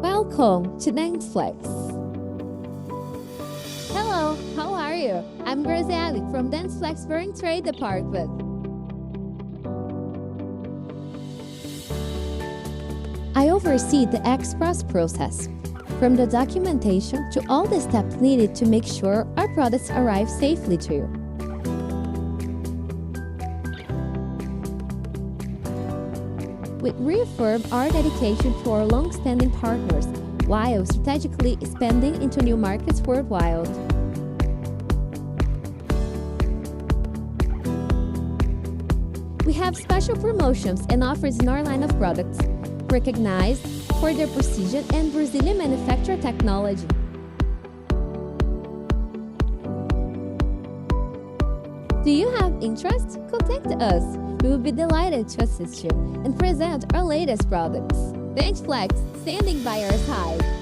Welcome to Dentflex. Hello, how are you? I'm Grasielly from Dentflex Foreign Trade Department. I oversee the express process, from the documentation to all the steps needed to make sure our products arrive safely to you. We reaffirm our dedication to our long-standing partners while strategically expanding into new markets worldwide. We have special promotions and offers in our line of products, recognized for their precision and Brazilian manufacturer technology. Do you have interest? Contact us. We will be delighted to assist you and present our latest products. Dentflex, standing by our side.